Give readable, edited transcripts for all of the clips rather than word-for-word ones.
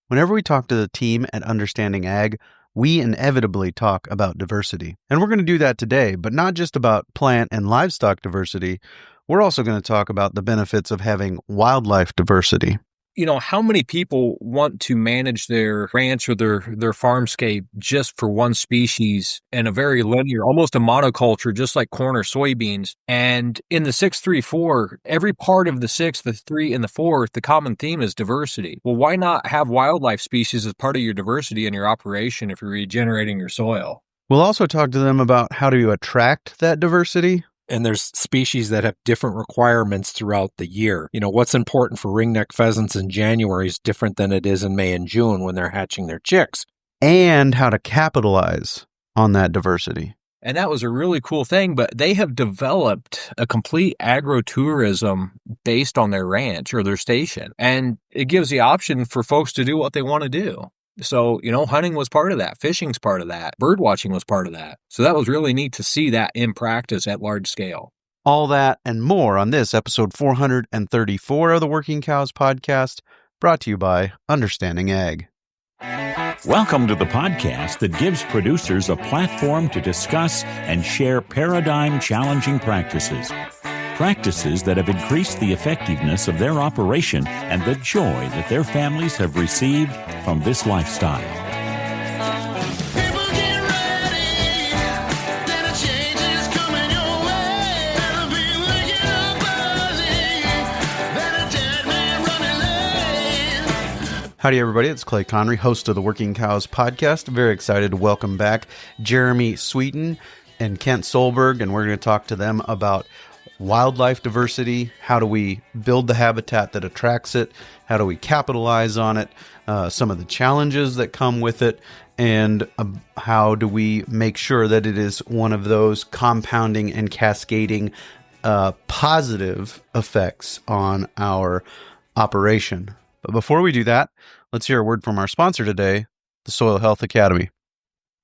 Whenever we talk to the team at Understanding Ag, we inevitably talk about diversity. And we're going to do that today, but not just about plant and livestock diversity. We're also going to talk about the benefits of having wildlife diversity. How many people want to manage their ranch or their farmscape just for one species in a very linear, almost a monoculture, just like corn or soybeans? And in the 6-3-4, every part of the 6, the 3, and the 4, the common theme is diversity. Well, why not have wildlife species as part of your diversity in your operation if you're regenerating your soil? We'll also talk to them about how to attract that diversity. And there's species that have different requirements throughout the year. What's important for ringneck pheasants in January is different than it is in May and June when they're hatching their chicks. And how to capitalize on that diversity. And that was a really cool thing, but they have developed a complete agrotourism based on their ranch or their station. And it gives the option for folks to do what they want to do. So, hunting was part of that. Fishing's part of that. Bird watching was part of that. So that was really neat to see that in practice at large scale. All that and more on this episode 434 of the Working Cows podcast, brought to you by Understanding Ag. Welcome to the podcast that gives producers a platform to discuss and share paradigm-challenging practices. Practices that have increased the effectiveness of their operation and the joy that their families have received from this lifestyle. Howdy, everybody. It's Clay Conry, host of the Working Cows podcast. Very excited to welcome back Jeremy Sweeten and Kent Solberg, and we're going to talk to them about wildlife diversity. How do we build the habitat that attracts it? How do we capitalize on it? Some of the challenges that come with it, and how do we make sure that it is one of those compounding and cascading positive effects on our operation. But before we do that, let's hear a word from our sponsor today, the Soil Health Academy.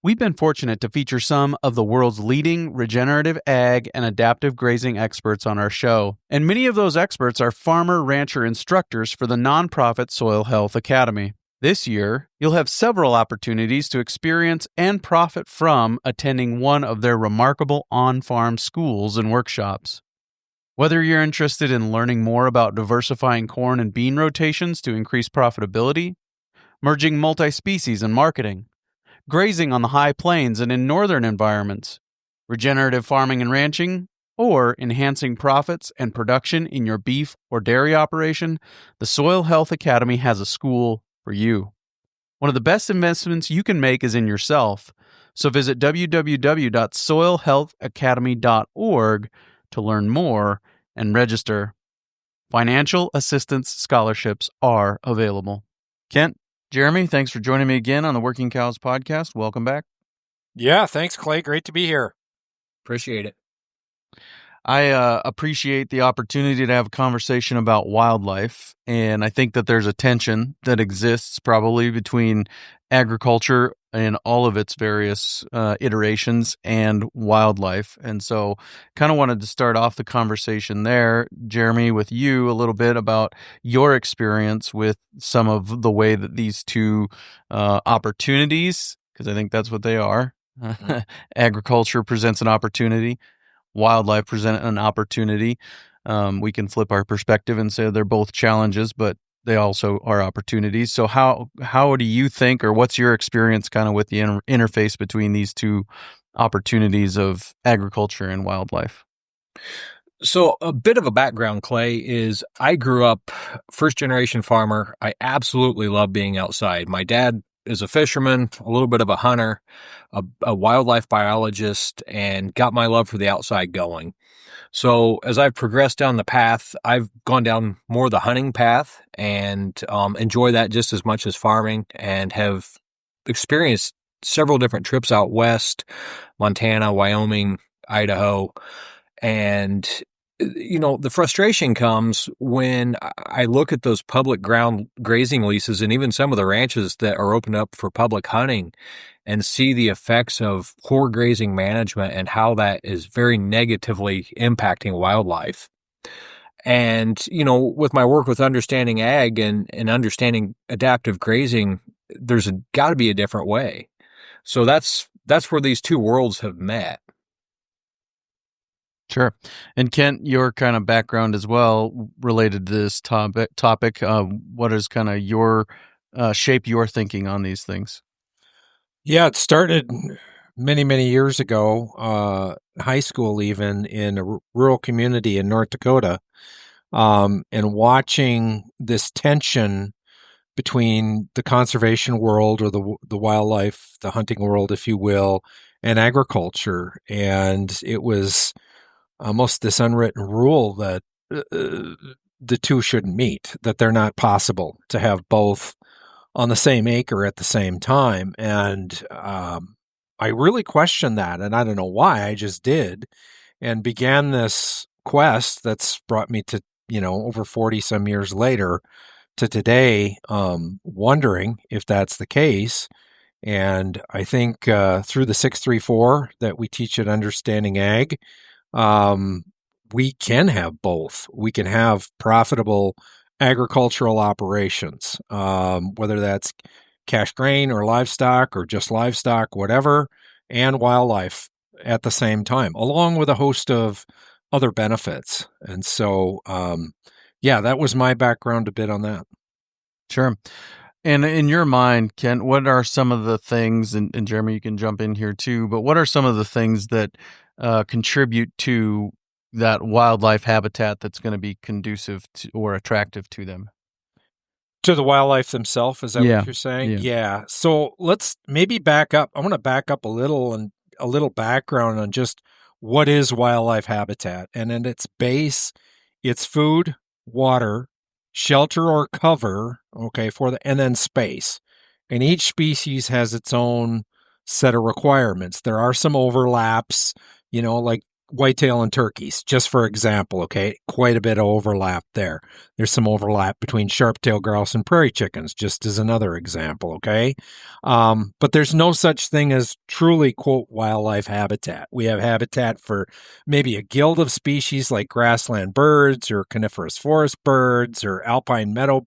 We've been fortunate to feature some of the world's leading regenerative ag and adaptive grazing experts on our show, and many of those experts are farmer-rancher instructors for the nonprofit Soil Health Academy. This year, you'll have several opportunities to experience and profit from attending one of their remarkable on-farm schools and workshops. Whether you're interested in learning more about diversifying corn and bean rotations to increase profitability, merging multi-species and marketing, grazing on the high plains and in northern environments, regenerative farming and ranching, or enhancing profits and production in your beef or dairy operation, the Soil Health Academy has a school for you. One of the best investments you can make is in yourself, so visit www.soilhealthacademy.org to learn more and register. Financial assistance scholarships are available. Kent, Jeremy, thanks for joining me again on the Working Cows podcast. Welcome back. Yeah, thanks, Clay. Great to be here. Appreciate it. I appreciate the opportunity to have a conversation about wildlife, and I think that there's a tension that exists probably between agriculture and all of its various iterations and wildlife. And so kind of wanted to start off the conversation there, Jeremy, with you a little bit about your experience with some of the way that these two opportunities, because I think that's what they are, agriculture presents an opportunity, wildlife present an opportunity. We can flip our perspective and say they're both challenges, but they also are opportunities. So how do you think, or what's your experience kind of with the interface between these two opportunities of agriculture and wildlife? So a bit of a background, Clay, is I grew up first-generation farmer. I absolutely love being outside. My dad is a fisherman, a little bit of a hunter, a wildlife biologist, and got my love for the outside going. So as I've progressed down the path, I've gone down more the hunting path and enjoy that just as much as farming, and have experienced several different trips out west, Montana, Wyoming, Idaho. And the frustration comes when I look at those public ground grazing leases and even some of the ranches that are opened up for public hunting and see the effects of poor grazing management and how that is very negatively impacting wildlife. And, with my work with understanding ag and understanding adaptive grazing, there's got to be a different way. So that's where these two worlds have met. Sure. And Kent, your kind of background as well related to this topic. What is kind of your shape your thinking on these things? Yeah, it started many, many years ago, high school even, in a rural community in North Dakota, and watching this tension between the conservation world, or the wildlife, the hunting world, if you will, and agriculture. And it was almost this unwritten rule that the two shouldn't meet, that they're not possible to have both on the same acre at the same time. And I really questioned that, and I don't know why, I just did, and began this quest that's brought me to, over 40 some years later to today, wondering if that's the case. And I think through the 634 that we teach at Understanding Ag, we can have both. We can have profitable agricultural operations, whether that's cash grain or livestock or just livestock, whatever, and wildlife at the same time, along with a host of other benefits. And so, that was my background a bit on that. Sure. And in your mind, Kent, what are some of the things, and Jeremy, you can jump in here too, but what are some of the things that contribute to that wildlife habitat that's going to be conducive to, or attractive to them? To the wildlife themselves, is that what you're saying? Yeah. So let's maybe back up. I want to back up a little, and a little background on just what is wildlife habitat. And at its base, it's food, water, shelter or cover, and then space. And each species has its own set of requirements. There are some overlaps, like whitetail and turkeys, just for example, quite a bit of overlap there. There's some overlap between sharp-tailed grouse and prairie chickens, just as another example, but there's no such thing as truly, quote, wildlife habitat. We have habitat for maybe a guild of species like grassland birds or coniferous forest birds or alpine meadow,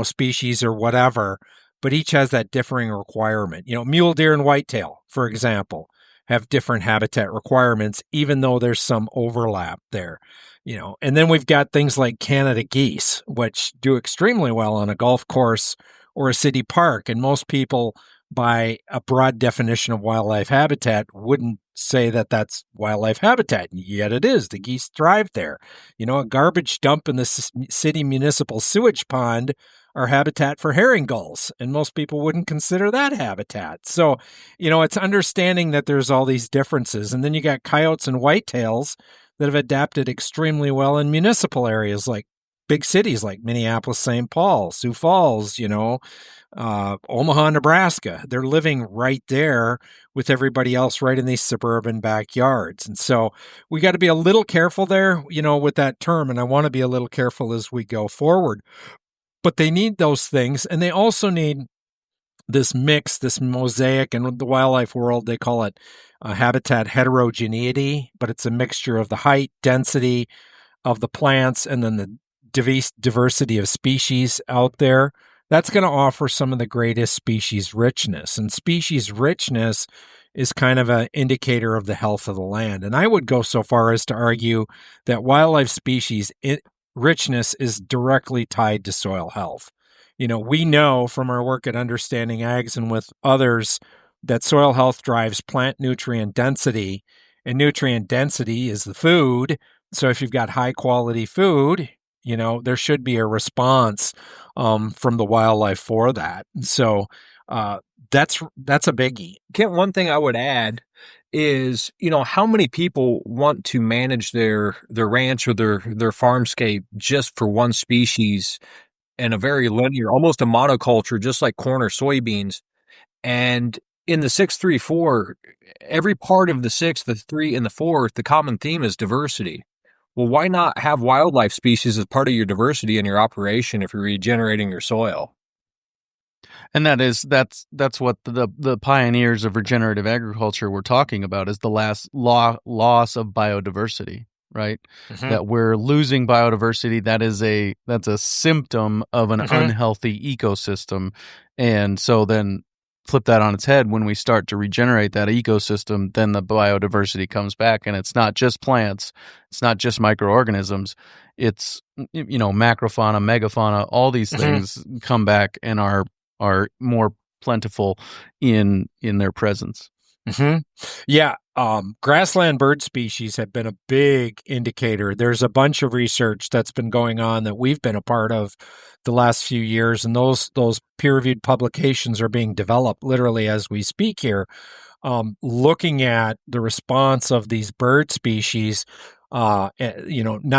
species or whatever, but each has that differing requirement. Mule deer and whitetail, for example, have different habitat requirements, even though there's some overlap there, And then we've got things like Canada geese, which do extremely well on a golf course or a city park. And most people, by a broad definition of wildlife habitat, wouldn't say that that's wildlife habitat. Yet it is. The geese thrive there. A garbage dump in the city municipal sewage pond are habitat for herring gulls, and most people wouldn't consider that habitat. So, it's understanding that there's all these differences. And then you got coyotes and whitetails that have adapted extremely well in municipal areas like big cities like Minneapolis, St. Paul, Sioux Falls, Omaha, Nebraska. They're living right there with everybody else right in these suburban backyards. And so we got to be a little careful there, with that term. And I want to be a little careful as we go forward. But they need those things, and they also need this mix, this mosaic. And in the wildlife world, they call it habitat heterogeneity, but it's a mixture of the height, density of the plants, and then the diversity of species out there. That's going to offer some of the greatest species richness. And species richness is kind of an indicator of the health of the land. And I would go so far as to argue that wildlife species richness is directly tied to soil health. We know from our work at Understanding Ags and with others that soil health drives plant nutrient density, and nutrient density is the food. So if you've got high quality food, there should be a response from the wildlife for that. So that's a biggie. Kent, one thing I would add is, how many people want to manage their ranch or their farmscape just for one species and a very linear, almost a monoculture, just like corn or soybeans. And in the 634, every part of the 6, the 3, and the 4, the common theme is diversity. Well, why not have wildlife species as part of your diversity in your operation if you're regenerating your soil? And that's what the pioneers of regenerative agriculture were talking about, is the loss of biodiversity, right? That we're losing biodiversity. That's a symptom of an unhealthy ecosystem. And so then flip that on its head, when we start to regenerate that ecosystem, then the biodiversity comes back, and it's not just plants, it's not just microorganisms, it's macrofauna, megafauna, all these things come back and are more plentiful in their presence. Yeah. Grassland bird species have been a big indicator. There's a bunch of research that's been going on that we've been a part of the last few years, and those peer-reviewed publications are being developed literally as we speak here, looking at the response of these bird species, not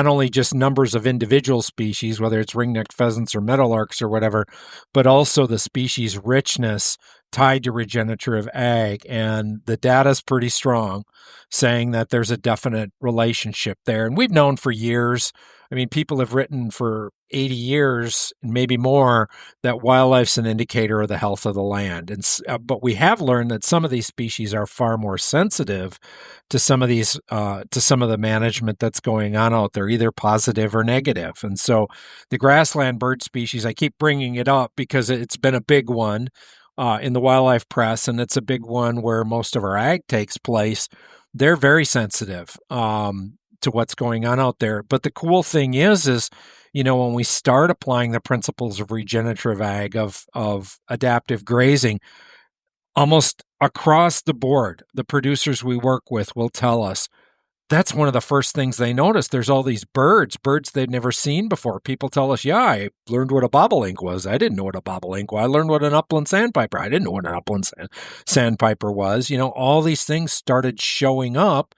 only just numbers of individual species, whether it's ring-necked pheasants or meadowlarks or whatever, but also the species richness tied to regenerative ag. And the data is pretty strong, saying that there's a definite relationship there. And we've known for years, I mean, people have written for 80 years, maybe more, that wildlife's an indicator of the health of the land. But we have learned that some of these species are far more sensitive to some of these, to some of the management that's going on out there, either positive or negative. And so the grassland bird species, I keep bringing it up because it's been a big one in the wildlife press, and it's a big one where most of our ag takes place. They're very sensitive to what's going on out there. But the cool thing is, when we start applying the principles of regenerative ag, of adaptive grazing, almost across the board, the producers we work with will tell us that's one of the first things they notice. There's all these birds they've never seen before. People tell us, yeah, I learned what a bobolink was. I didn't know what a bobolink was. I learned what an upland sandpiper. I didn't know what an upland sandpiper was. All these things started showing up.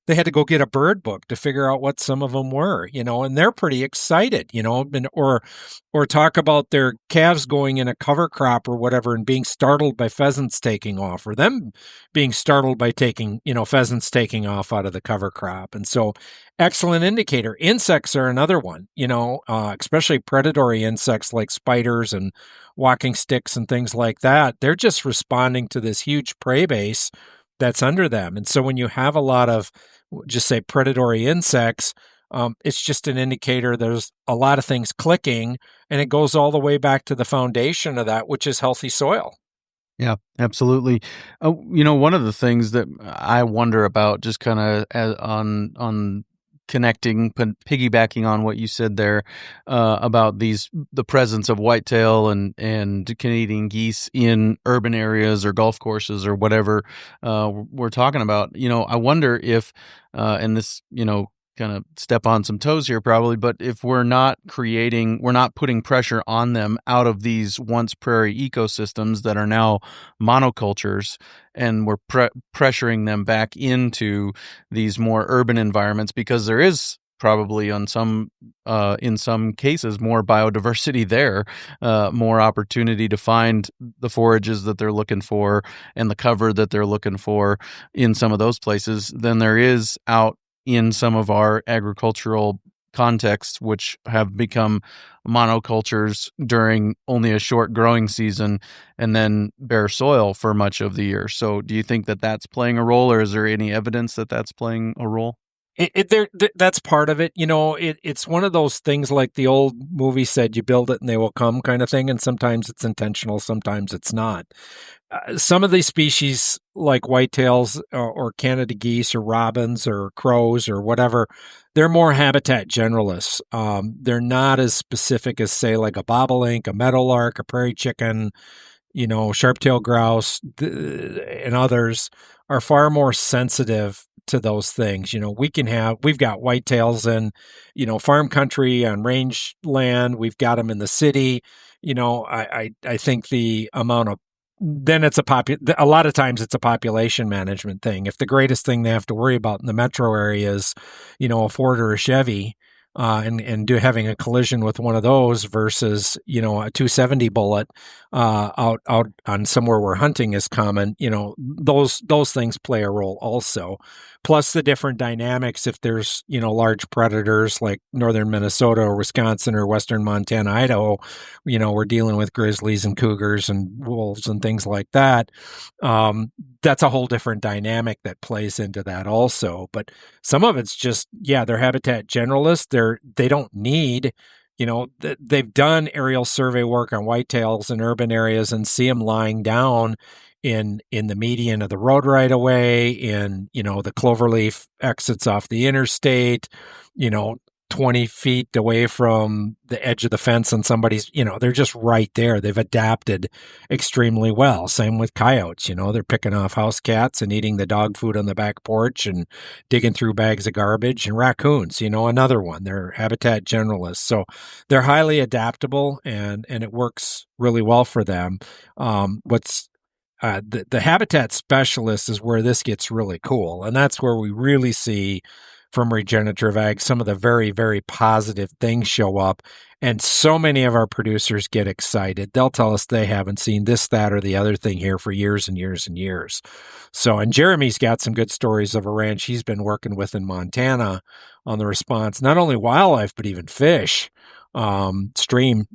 They had to go get a bird book to figure out what some of them were, and they're pretty excited, or talk about their calves going in a cover crop or whatever and being startled by pheasants taking off, or them being startled by pheasants taking off out of the cover crop. And so excellent indicator. Insects are another one, especially predatory insects like spiders and walking sticks and things like that. They're just responding to this huge prey base that's under them. And so when you have a lot of, just say, predatory insects, it's just an indicator there's a lot of things clicking, and it goes all the way back to the foundation of that, which is healthy soil. Yeah, absolutely. One of the things that I wonder about, just kind of on connecting, piggybacking on what you said there about the presence of whitetail and Canadian geese in urban areas or golf courses or whatever we're talking about. I wonder if, and this, kind of step on some toes here probably, but if we're not putting pressure on them out of these once prairie ecosystems that are now monocultures, and we're pressuring them back into these more urban environments, because there is probably in some cases more biodiversity there, more opportunity to find the forages that they're looking for and the cover that they're looking for in some of those places than there is out in some of our agricultural contexts, which have become monocultures during only a short growing season and then bare soil for much of the year. So do you think that that's playing a role, or is there any evidence that that's playing a role? That's part of it. It's one of those things, like the old movie said, you build it and they will come kind of thing. And sometimes it's intentional, sometimes it's not. Some of these species, like whitetails or Canada geese or robins or crows or whatever, they're more habitat generalists. They're not as specific as, say, like a bobolink, a meadowlark, a prairie chicken, sharp-tailed grouse, and others are far more sensitive to those things. We've got whitetails in, farm country, on range land. We've got them in the city. I think the amount of, then it's a lot of times it's a population management thing. If the greatest thing they have to worry about in the metro area is, a Ford or a Chevy, and having a collision with one of those versus, a 270 bullet out on somewhere where hunting is common, those things play a role also. Plus the different dynamics, if there's, large predators like northern Minnesota or Wisconsin or western Montana, Idaho, we're dealing with grizzlies and cougars and wolves and things like that. that's a whole different dynamic that plays into that also. But some of it's just, they're habitat generalists. They don't need, they've done aerial survey work on whitetails in urban areas and see them lying down in the median of the road right away, in, the cloverleaf exits off the interstate, 20 feet away from the edge of the fence and somebody's, they're just right there. They've adapted extremely well. Same with coyotes, they're picking off house cats and eating the dog food on the back porch and digging through bags of garbage. And raccoons, another one, they're habitat generalists. So they're highly adaptable and it works really well for them. The habitat specialist is where this gets really cool. And that's where we really see from regenerative ag some of the very, very positive things show up. And so many of our producers get excited. They'll tell us they haven't seen this, that, or the other thing here for years and years and years. So, and Jeremy's got some good stories of a ranch he's been working with in Montana on the response, not only wildlife, but even fish. Stream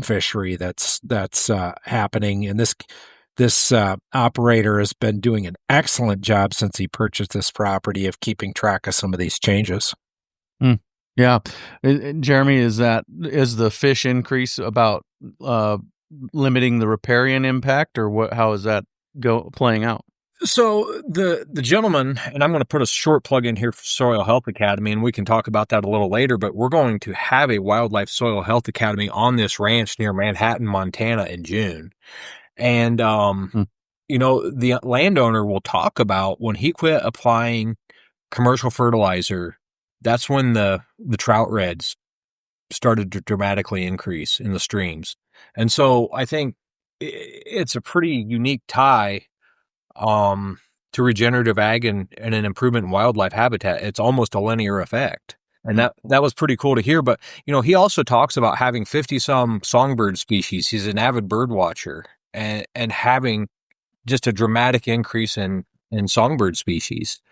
fishery that's happening. And this operator has been doing an excellent job since he purchased this property of keeping track of some of these changes. Yeah. Jeremy, is the fish increase about limiting the riparian impact, or what? How is that playing out? So the gentleman, and I'm going to put a short plug in here for Soil Health Academy, and we can talk about that a little later, but we're going to have a Wildlife Soil Health Academy on this ranch near Manhattan, Montana in June. And, the landowner will talk about when he quit applying commercial fertilizer, that's when the trout reds started to dramatically increase in the streams. And so I think it's a pretty unique tie to regenerative ag and an improvement in wildlife habitat. It's almost a linear effect. And that was pretty cool to hear. But, he also talks about having 50-some songbird species. He's an avid bird watcher. And having just a dramatic increase in songbird species.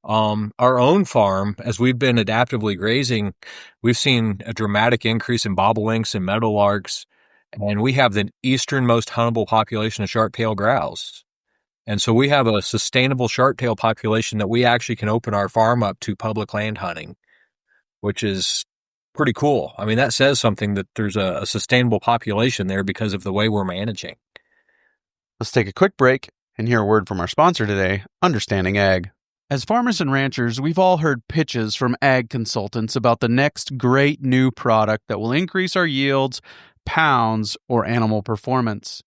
Our own farm, as we've been adaptively grazing, we've seen a dramatic increase in bobolinks and meadowlarks, and we have the easternmost huntable population of sharp-tailed grouse. And so we have a sustainable sharp-tailed population that we actually can open our farm up to public land hunting, which is pretty cool. I mean, that says something that there's a sustainable population there because of the way we're managing. Let's take a quick break and hear a word from our sponsor today, Understanding Ag. As farmers and ranchers, we've all heard pitches from ag consultants about the next great new product that will increase our yields, pounds, or animal performance.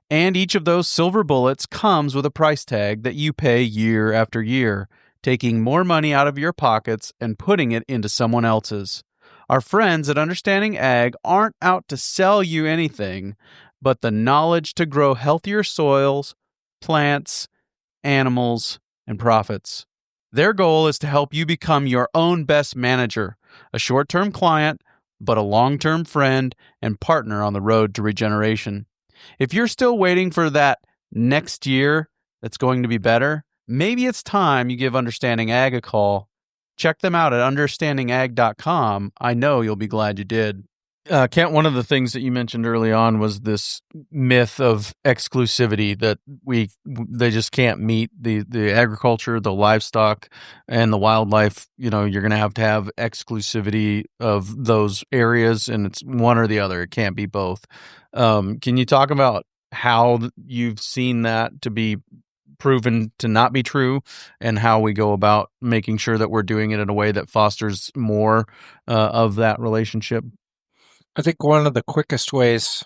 And each of those silver bullets comes with a price tag that you pay year after year, taking more money out of your pockets and putting it into someone else's. Our friends at Understanding Ag aren't out to sell you anything, but the knowledge to grow healthier soils, plants, animals, and profits. Their goal is to help you become your own best manager, a short-term client, but a long-term friend and partner on the road to regeneration. If you're still waiting for that next year that's going to be better, maybe it's time you give Understanding Ag a call. Check them out at understandingag.com. I know you'll be glad you did. Kent, one of the things that you mentioned early on was this myth of exclusivity that they just can't meet the agriculture, the livestock, and the wildlife. You're going to have exclusivity of those areas, and it's one or the other. It can't be both. Can you talk about how you've seen that to be proven to not be true, and how we go about making sure that we're doing it in a way that fosters more of that relationship? I think one of the quickest ways,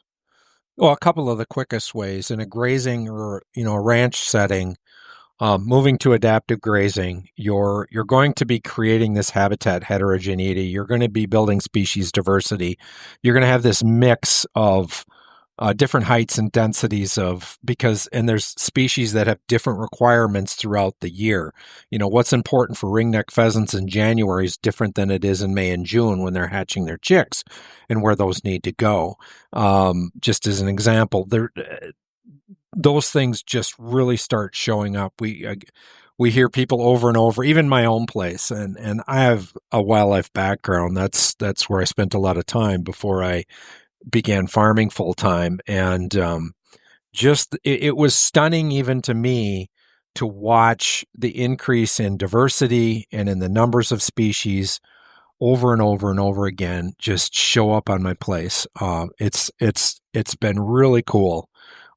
a couple of the quickest ways in a grazing or, a ranch setting, moving to adaptive grazing, you're going to be creating this habitat heterogeneity. You're going to be building species diversity. You're going to have this mix of different heights and densities and there's species that have different requirements throughout the year. What's important for ringneck pheasants in January is different than it is in May and June when they're hatching their chicks, and where those need to go. Just as an example, those things just really start showing up. We hear people over and over, even my own place, and I have a wildlife background. That's where I spent a lot of time before I began farming full time, and it was stunning even to me to watch the increase in diversity and in the numbers of species over and over and over again just show up on my place. It's been really cool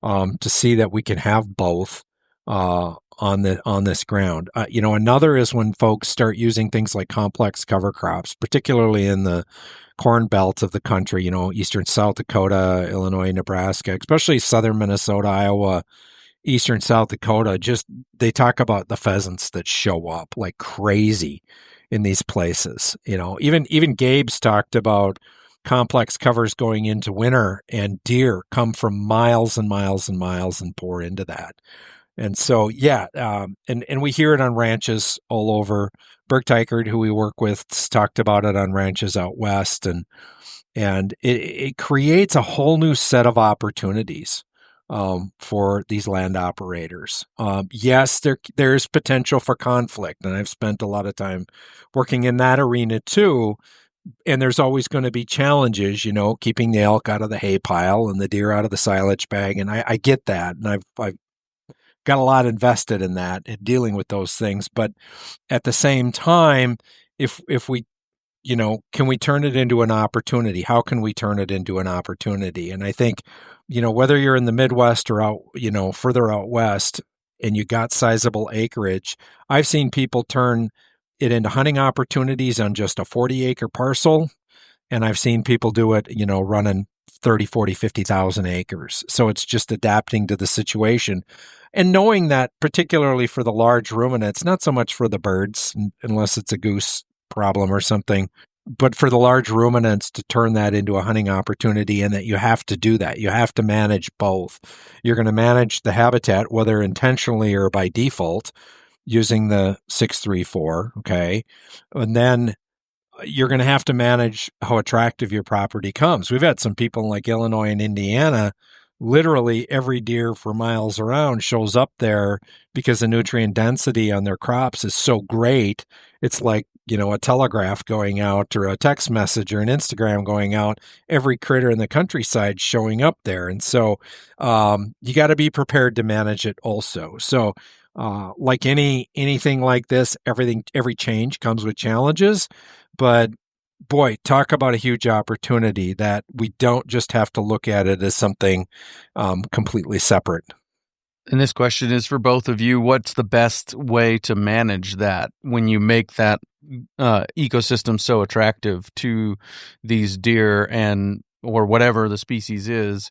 to see that we can have both on this ground. Another is when folks start using things like complex cover crops, particularly in the corn belt of the country, eastern South Dakota, Illinois, Nebraska, especially southern Minnesota, Iowa, eastern South Dakota. Just they talk about the pheasants that show up like crazy in these places. Even Gabe's talked about complex covers going into winter, and deer come from miles and miles and miles and pour into that. And so, and we hear it on ranches all over. Burke Teichert, who we work with, talked about it on ranches out west, and it creates a whole new set of opportunities for these land operators. Yes, there's potential for conflict, and I've spent a lot of time working in that arena too. And there's always going to be challenges, keeping the elk out of the hay pile and the deer out of the silage bag. And I get that, and I've got a lot invested in that and dealing with those things. But at the same time, if we, can we turn it into an opportunity? How can we turn it into an opportunity? And I think, whether you're in the Midwest or out, further out west, and you got sizable acreage, I've seen people turn it into hunting opportunities on just a 40-acre parcel. And I've seen people do it, running 30, 40, 50,000 acres. So it's just adapting to the situation. And knowing that, particularly for the large ruminants, not so much for the birds, unless it's a goose problem or something, but for the large ruminants, to turn that into a hunting opportunity, and that you have to do that. You have to manage both. You're going to manage the habitat, whether intentionally or by default, using the 634, okay? And then you're going to have to manage how attractive your property comes. We've had some people in like Illinois and Indiana, literally every deer for miles around shows up there because the nutrient density on their crops is so great. It's like, a telegraph going out, or a text message, or an Instagram going out, every critter in the countryside showing up there. And so you got to be prepared to manage it also. So like anything like this, every change comes with challenges, but boy, talk about a huge opportunity that we don't just have to look at it as something completely separate. And this question is for both of you. What's the best way to manage that when you make that ecosystem so attractive to these deer or whatever the species is?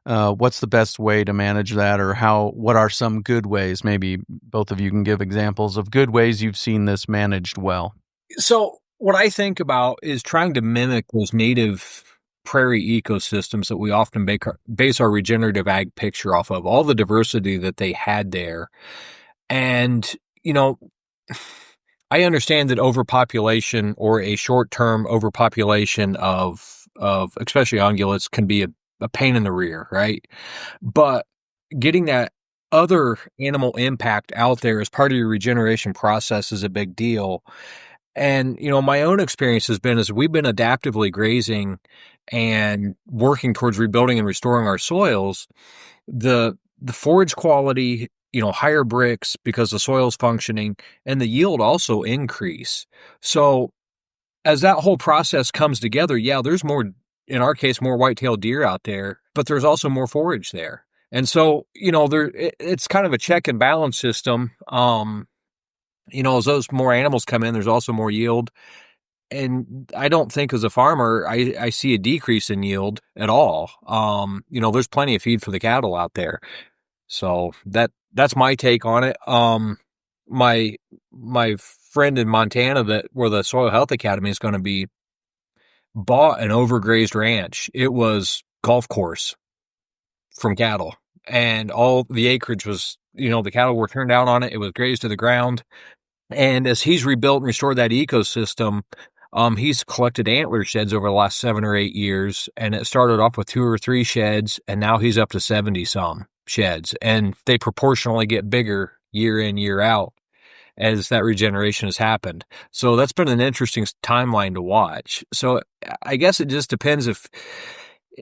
What's the best way to manage that, or what are some good ways? Maybe both of you can give examples of good ways you've seen this managed well. So what I think about is trying to mimic those native prairie ecosystems that we often base our regenerative ag picture off of, all the diversity that they had there. And, I understand that overpopulation, or a short-term overpopulation of especially ungulates, can be a pain in the rear, right? But getting that other animal impact out there as part of your regeneration process is a big deal. And, my own experience has been, as we've been adaptively grazing and working towards rebuilding and restoring our soils, the forage quality, higher bricks because the soil's functioning, and the yield also increase. So as that whole process comes together, there's more, in our case, more white-tailed deer out there, but there's also more forage there. And so, it's kind of a check and balance system. As those more animals come in, there's also more yield. And I don't think, as a farmer, I see a decrease in yield at all. There's plenty of feed for the cattle out there. So that's my take on it. My friend in Montana, where the Soil Health Academy is going to be, bought an overgrazed ranch. It was golf course from cattle, and all the acreage was, the cattle were turned out on it. It was grazed to the ground. And as he's rebuilt and restored that ecosystem, he's collected antler sheds over the last 7 or 8 years. And it started off with 2 or 3 sheds, and now he's up to 70 some sheds. And they proportionally get bigger year in, year out as that regeneration has happened. So that's been an interesting timeline to watch. So I guess it just depends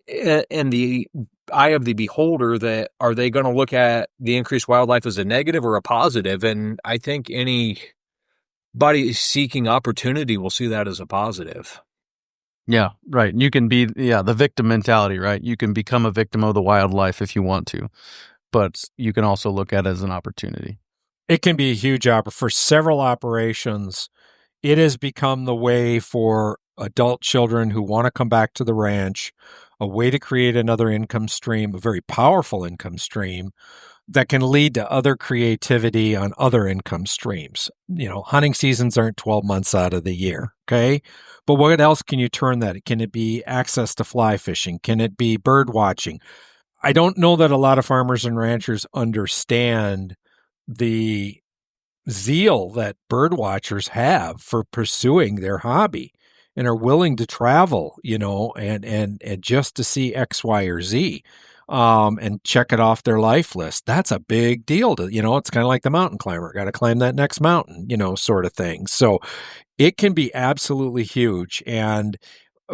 in the eye of the beholder, that are they going to look at the increased wildlife as a negative or a positive? And I think anybody seeking opportunity will see that as a positive. Yeah, right. You can be, the victim mentality, right? You can become a victim of the wildlife if you want to, but you can also look at it as an opportunity. It can be a huge opportunity for several operations. It has become the way for adult children who want to come back to the ranch, a way to create another income stream, a very powerful income stream that can lead to other creativity on other income streams. Hunting seasons aren't 12 months out of the year, okay? But what else can you turn that? Can it be access to fly fishing? Can it be bird watching? I don't know that a lot of farmers and ranchers understand the zeal that bird watchers have for pursuing their hobby and are willing to travel, and just to see X, Y, or Z, and check it off their life list. That's a big deal to, it's kind of like the mountain climber, got to climb that next mountain, sort of thing. So it can be absolutely huge. And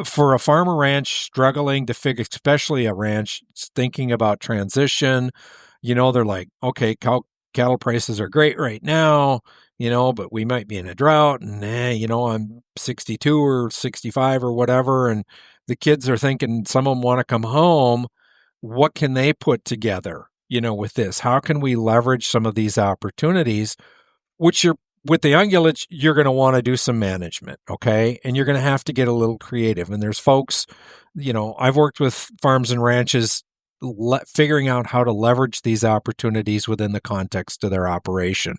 for a farmer ranch struggling to figure, especially a ranch thinking about transition, they're like, okay, cattle prices are great right now, but we might be in a drought, and I'm 62 or 65 or whatever, and the kids are thinking, some of them want to come home. What can they put together, with this? How can we leverage some of these opportunities, which with the ungulates, you're going to want to do some management, okay? And you're going to have to get a little creative. And there's folks, I've worked with farms and ranches figuring out how to leverage these opportunities within the context of their operation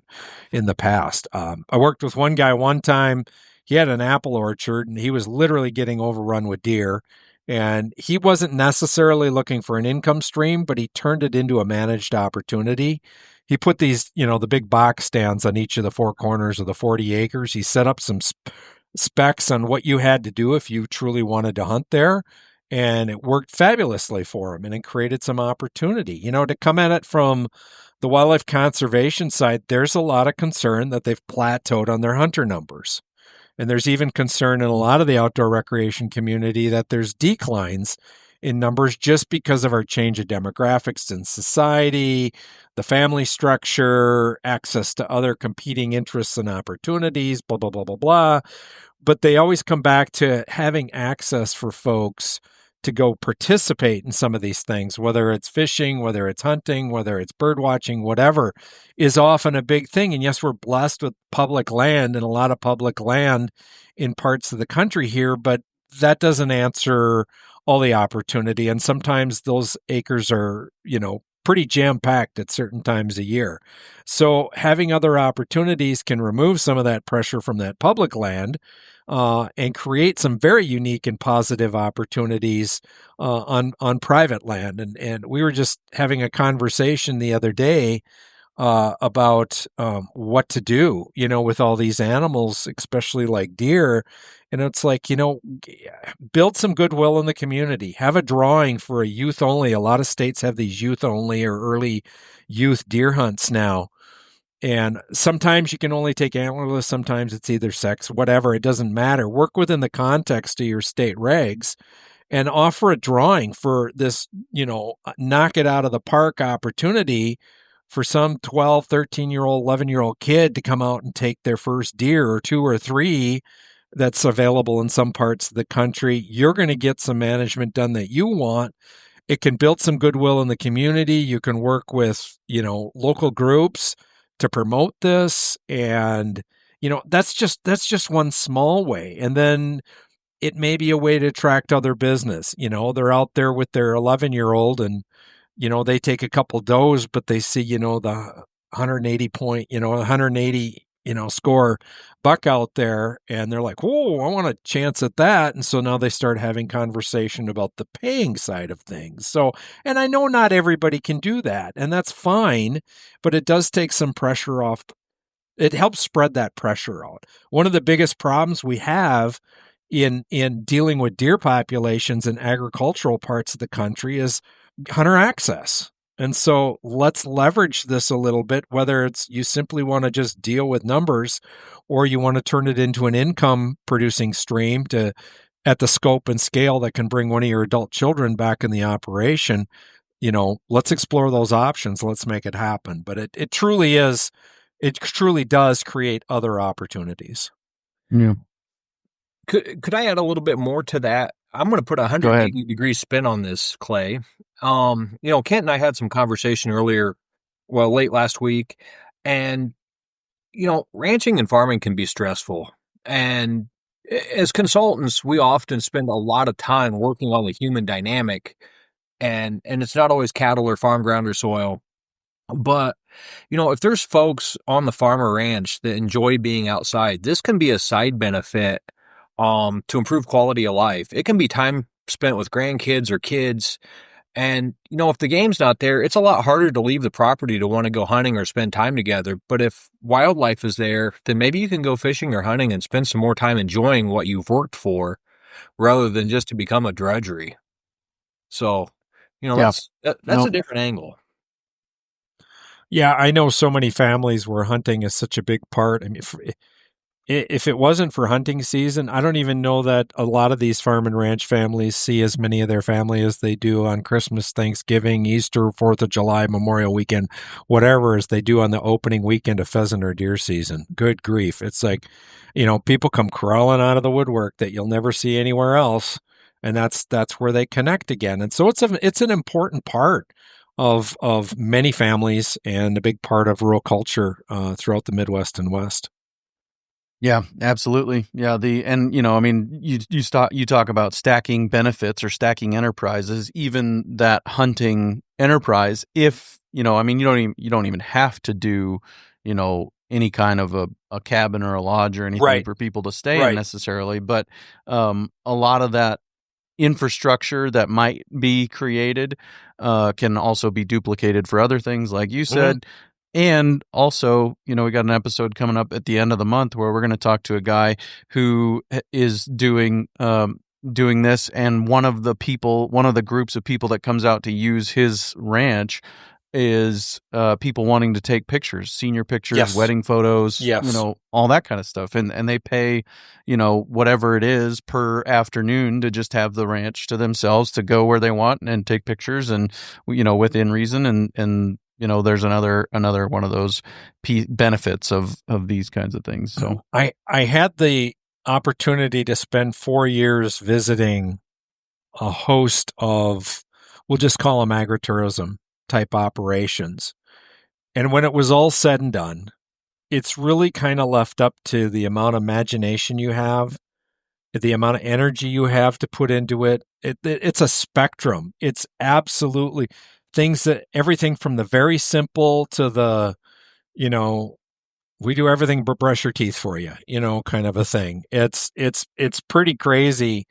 in the past. I worked with one guy one time. He had an apple orchard, and he was literally getting overrun with deer. And he wasn't necessarily looking for an income stream, but he turned it into a managed opportunity. He put these, the big box stands on each of the four corners of the 40 acres. He set up some specs on what you had to do if you truly wanted to hunt there. And it worked fabulously for him, and it created some opportunity. To come at it from the wildlife conservation side, there's a lot of concern that they've plateaued on their hunter numbers. And there's even concern in a lot of the outdoor recreation community that there's declines in numbers just because of our change of demographics in society, the family structure, access to other competing interests and opportunities, blah, blah, blah, blah, blah. But they always come back to having access for folks to go participate in some of these things, whether it's fishing, whether it's hunting, whether it's bird watching, whatever, is often a big thing. And yes, we're blessed with public land and a lot of public land in parts of the country here, but that doesn't answer all the opportunity. And sometimes those acres are, pretty jam-packed at certain times a year. So having other opportunities can remove some of that pressure from that public land, and create some very unique and positive opportunities on private land. And we were just having a conversation the other day about what to do, with all these animals, especially like deer. And it's like, build some goodwill in the community. Have a drawing for a youth only. A lot of states have these youth only or early youth deer hunts now. And sometimes you can only take antlerless, sometimes it's either sex, whatever, it doesn't matter. Work within the context of your state regs and offer a drawing for this, knock it out of the park opportunity for some 12, 13-year-old, 11-year-old kid to come out and take their first deer or two or three that's available in some parts of the country. You're going to get some management done that you want. It can build some goodwill in the community. You can work with, local groups to promote this, and that's just one small way. And then it may be a way to attract other business. They're out there with their 11-year-old, and they take a couple does, but they see the 180 point, 180 score buck out there, and they're like, whoa, I want a chance at that. And so now they start having conversation about the paying side of things. So, and I know not everybody can do that, and that's fine, but it does take some pressure off. It helps spread that pressure out. One of the biggest problems we have in dealing with deer populations in agricultural parts of the country is hunter access. And so let's leverage this a little bit, whether it's you simply want to just deal with numbers or you want to turn it into an income producing stream to at the scope and scale that can bring one of your adult children back in the operation, let's explore those options. Let's make it happen. But it truly does create other opopportunities. Yeah. Could I add a little bit more to that? I'm going to put a 180-degree spin on this, Clay. Kent and I had some conversation late last week, and, ranching and farming can be stressful. And as consultants, we often spend a lot of time working on the human dynamic, and it's not always cattle or farm ground or soil. But, if there's folks on the farm or ranch that enjoy being outside, this can be a side benefit to improve quality of life. It can be time spent with grandkids or kids. And, if the game's not there, it's a lot harder to leave the property to want to go hunting or spend time together. But if wildlife is there, then maybe you can go fishing or hunting and spend some more time enjoying what you've worked for rather than just to become a drudgery. So, that's a different angle. Yeah, I know so many families where hunting is such a big part. I mean, if it wasn't for hunting season, I don't even know that a lot of these farm and ranch families see as many of their family as they do on Christmas, Thanksgiving, Easter, 4th of July, Memorial Weekend, whatever, as they do on the opening weekend of pheasant or deer season. Good grief. It's like, people come crawling out of the woodwork that you'll never see anywhere else. And that's where they connect again. And so it's an important part of many families and a big part of rural culture throughout the Midwest and West. Yeah, absolutely. Yeah, you talk about stacking benefits or stacking enterprises. Even that hunting enterprise, if you don't even have to do any kind of a cabin or a lodge or anything for people to stay in necessarily, but a lot of that infrastructure that might be created can also be duplicated for other things, like you said. Mm-hmm. And also, we got an episode coming up at the end of the month where we're going to talk to a guy who is doing this, and one of the groups of people that comes out to use his ranch is people wanting to take pictures, senior pictures, wedding photos, all that kind of stuff. And they pay, whatever it is per afternoon to just have the ranch to themselves to go where they want and take pictures and, within reason. And there's another one of those benefits of these kinds of things. So I had the opportunity to spend 4 years visiting a host of, we'll just call them agritourism type operations. And when it was all said and done, it's really kind of left up to the amount of imagination you have, the amount of energy you have to put into it. It's a spectrum. It's absolutely everything from the very simple to the, we do everything but brush your teeth for you, kind of a thing. It's pretty crazy.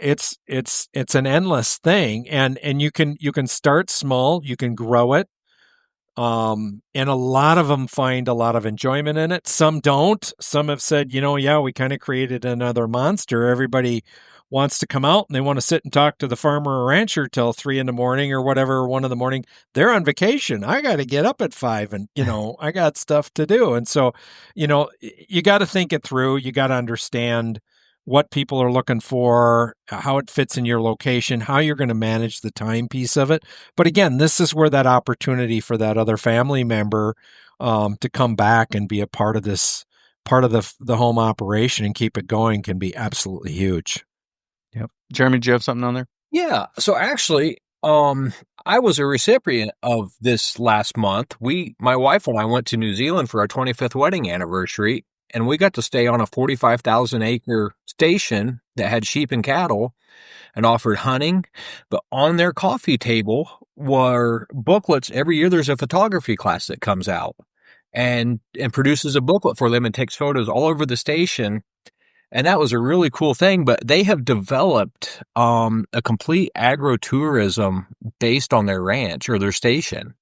It's an endless thing, and you can start small, you can grow it. And a lot of them find a lot of enjoyment in it. Some don't. Some have said, we kind of created another monster. Everybody wants to come out and they want to sit and talk to the farmer or rancher till 3 a.m. or whatever, 1 a.m. They're on vacation. I got to get up at 5 and, I got stuff to do. And so, you got to think it through. You got to understand what people are looking for, how it fits in your location, how you're going to manage the time piece of it. But again, this is where that opportunity for that other family member to come back and be a part of this, part of the home operation and keep it going can be absolutely huge. Yep. Jeremy, do you have something on there? Yeah. So actually, I was a recipient of this last month. My wife and I went to New Zealand for our 25th wedding anniversary, and we got to stay on a 45,000 acre station that had sheep and cattle and offered hunting. But on their coffee table were booklets. Every year there's a photography class that comes out and produces a booklet for them and takes photos all over the station. And that was a really cool thing, but they have developed a complete agro-tourism based on their ranch or their station.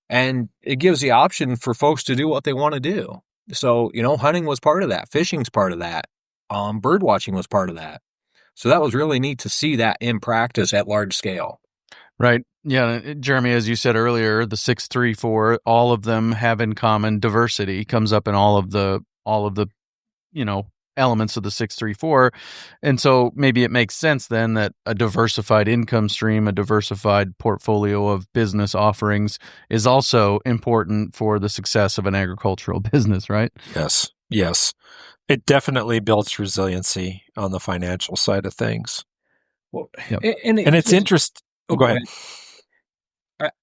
And it gives the option for folks to do what they want to do. So, hunting was part of that. Fishing's part of that. Bird watching was part of that. So that was really neat to see that in practice at large scale. Right. Yeah. Jeremy, as you said earlier, the 634, all of them have in common diversity, comes up in all of the, elements of the 634. And so maybe it makes sense then that a diversified income stream, a diversified portfolio of business offerings is also important for the success of an agricultural business, right? Yes. It definitely builds resiliency on the financial side of things. Well, yep. and it's interesting. Go ahead.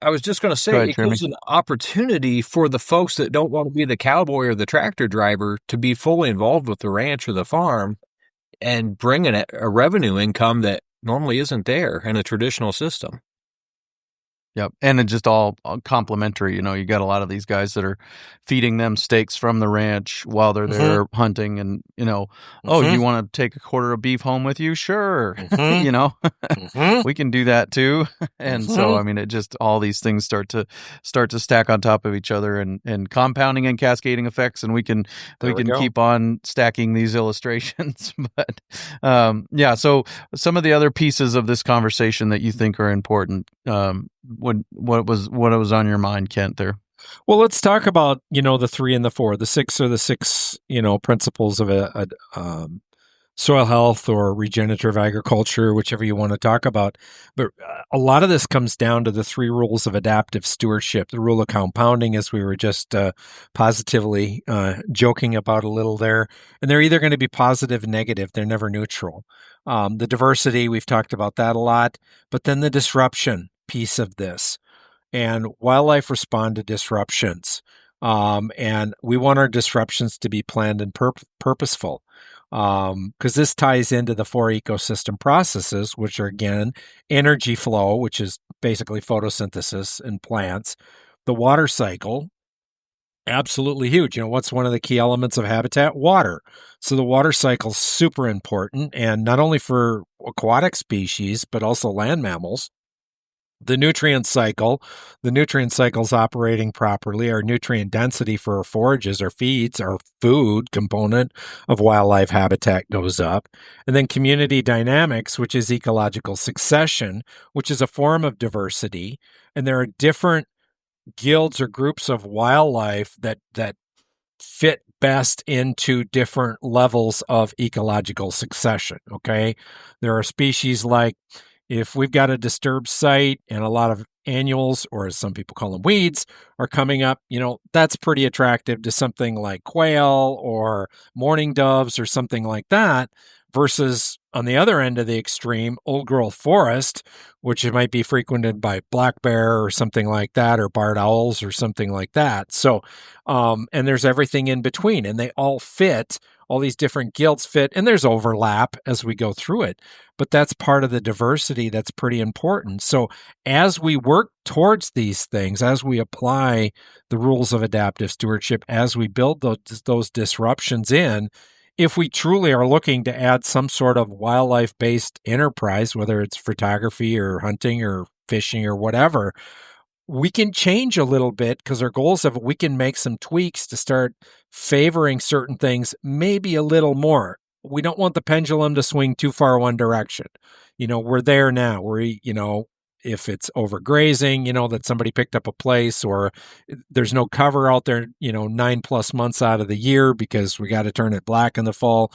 I was just going to say, it gives an opportunity for the folks that don't want to be the cowboy or the tractor driver to be fully involved with the ranch or the farm and bring a revenue income that normally isn't there in a traditional system. Yep. And it's just all complementary. You got a lot of these guys that are feeding them steaks from the ranch while they're there hunting and, oh, you want to take a quarter of beef home with you? Sure. We can do that too. And so, I mean, it just, all these things start to stack on top of each other and compounding and cascading effects. And we can keep on stacking these illustrations. But so some of the other pieces of this conversation that you think are important, what was on your mind, Kent, there? Well, let's talk about, the 3 and the 4. The 6 are the 6, principles of a soil health or regenerative agriculture, whichever you want to talk about. But a lot of this comes down to the 3 rules of adaptive stewardship, the rule of compounding, as we were just positively joking about a little there. And they're either going to be positive or negative. They're never neutral. The diversity, we've talked about that a lot. But then the disruption piece of this. And wildlife respond to disruptions. And we want our disruptions to be planned and purposeful. Because this ties into the 4 ecosystem processes, which are, again, energy flow, which is basically photosynthesis in plants, the water cycle, absolutely huge. What's one of the key elements of habitat? Water. So the water cycle is super important, and not only for aquatic species, but also land mammals. The nutrient cycle's operating properly. Our nutrient density for our forages, our feeds, our food component of wildlife habitat goes up. And then community dynamics, which is ecological succession, which is a form of diversity. And there are different guilds or groups of wildlife that fit best into different levels of ecological succession, okay? There are species like, if we've got a disturbed site and a lot of annuals, or as some people call them weeds, are coming up, that's pretty attractive to something like quail or mourning doves or something like that, versus on the other end of the extreme, old growth forest, which might be frequented by black bear or something like that, or barred owls or something like that. So, and there's everything in between, and they all fit. All these different guilds fit, and there's overlap as we go through it. But that's part of the diversity that's pretty important. So as we work towards these things, as we apply the rules of adaptive stewardship, as we build those disruptions in, if we truly are looking to add some sort of wildlife-based enterprise, whether it's photography or hunting or fishing or whatever, we can change a little bit, because our goals of we can make some tweaks to start favoring certain things maybe a little more. We don't want the pendulum to swing too far one direction. We're there now. If it's overgrazing, that somebody picked up a place, or there's no cover out there, 9+ months out of the year because we got to turn it black in the fall.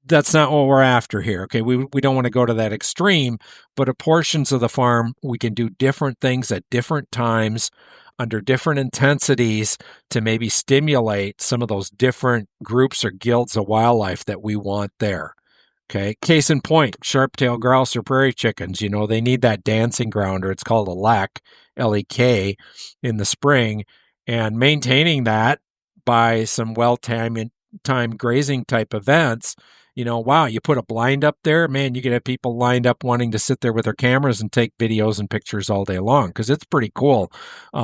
That's not what we're after here. Okay, we don't want to go to that extreme, but at portions of the farm, we can do different things at different times under different intensities to maybe stimulate some of those different groups or guilds of wildlife that we want there. Okay, case in point, sharp-tailed grouse or prairie chickens, they need that dancing ground, or it's called a lek, L-E-K, in the spring, and maintaining that by some well-timed grazing type events. Wow, you put a blind up there, man, you could have people lined up wanting to sit there with their cameras and take videos and pictures all day long, because it's pretty cool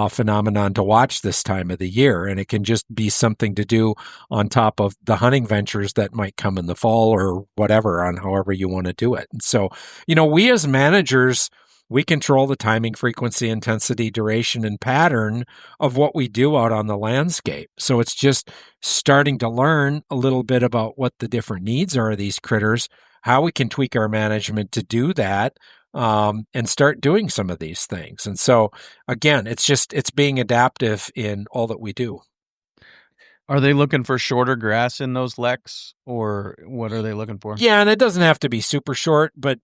phenomenon to watch this time of the year. And it can just be something to do on top of the hunting ventures that might come in the fall or whatever, on however you want to do it. And so, we as managers, we control the timing, frequency, intensity, duration, and pattern of what we do out on the landscape. So it's just starting to learn a little bit about what the different needs are of these critters, how we can tweak our management to do that, and start doing some of these things. And so, again, it's being adaptive in all that we do. Are they looking for shorter grass in those leks, or what are they looking for? Yeah, and it doesn't have to be super short, but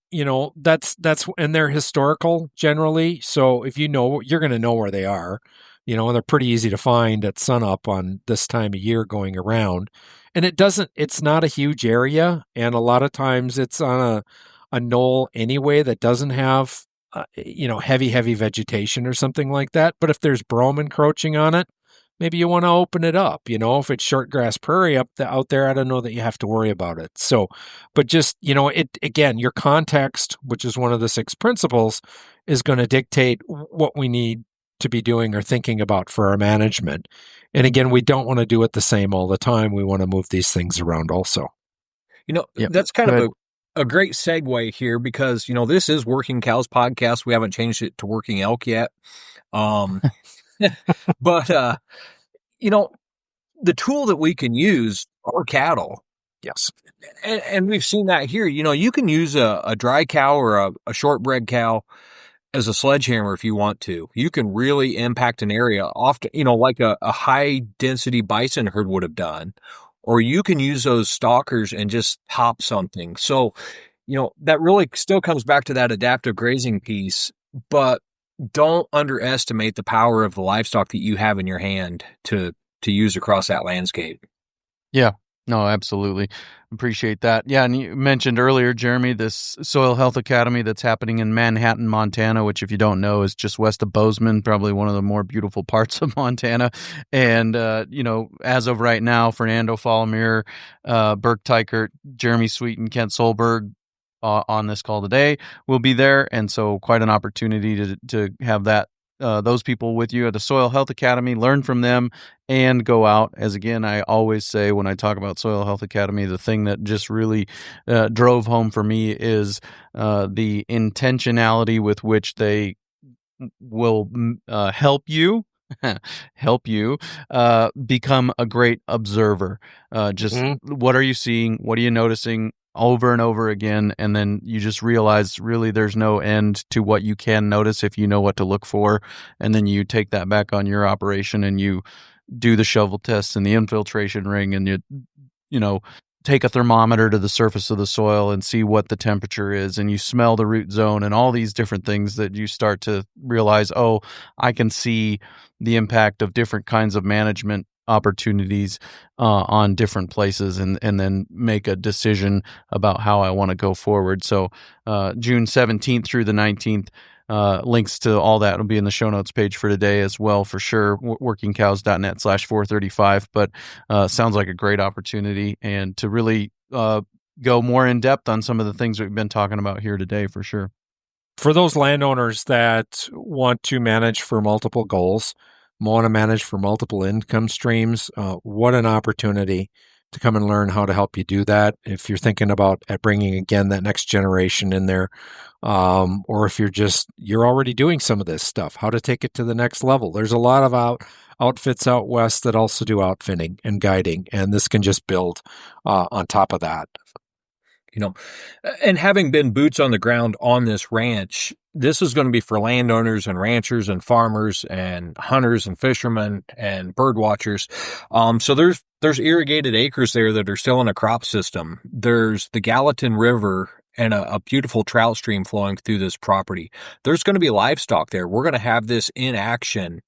that's and they're historical generally. So if you're going to know where they are, and they're pretty easy to find at sunup on this time of year going around. And it's not a huge area, and a lot of times it's on a knoll anyway that doesn't have heavy vegetation or something like that. But if there's brome encroaching on it, maybe you want to open it up. If it's short grass prairie out there, I don't know that you have to worry about it. So, but just, again, your context, which is one of the 6 principles, is going to dictate what we need to be doing or thinking about for our management. And again, we don't want to do it the same all the time. We want to move these things around also. That's kind of a great segue here because, this is Working Cows podcast. We haven't changed it to Working Elk yet. But, the tool that we can use are cattle. Yes. And we've seen that here. You can use a dry cow or a shortbred cow as a sledgehammer if you want to. You can really impact an area often, like a high density bison herd would have done. Or you can use those stalkers and just top something. So, that really still comes back to that adaptive grazing piece, but don't underestimate the power of the livestock that you have in your hand to use across that landscape. Yeah, no, absolutely. Appreciate that. Yeah, and you mentioned earlier, Jeremy, this Soil Health Academy that's happening in Manhattan, Montana, which if you don't know is just west of Bozeman, probably one of the more beautiful parts of Montana. And, as of right now, Fernando Falomir, Burke Teichert, Jeremy Sweeten, Kent Solberg, on this call today will be there, and so quite an opportunity to have those people with you at the Soil Health Academy, learn from them, and go out. As again, I always say when I talk about Soil Health Academy, the thing that just really drove home for me is the intentionality with which they will help you become a great observer. What are you seeing? What are you noticing? Over and over again, and then you just realize really there's no end to what you can notice if you know what to look for, and then you take that back on your operation and you do the shovel tests and the infiltration ring, and you take a thermometer to the surface of the soil and see what the temperature is, and you smell the root zone and all these different things that you start to realize, oh, I can see the impact of different kinds of management opportunities on different places, and then make a decision about how I want to go forward. So June 17th through the 19th, links to all that will be in the show notes page for today as well, for sure, workingcows.net/435. But sounds like a great opportunity, and to really go more in depth on some of the things we've been talking about here today, for sure. For those landowners that want to manage for multiple goals, want to manage for multiple income streams, what an opportunity to come and learn how to help you do that. If you're thinking about bringing, again, that next generation in there, or if you're already doing some of this stuff, how to take it to the next level. There's a lot of outfits out west that also do outfitting and guiding, and this can just build on top of that. And having been boots on the ground on this ranch, this is going to be for landowners and ranchers and farmers and hunters and fishermen and bird watchers. So there's irrigated acres there that are still in a crop system. There's the Gallatin River and a beautiful trout stream flowing through this property. There's going to be livestock there. We're going to have this in action.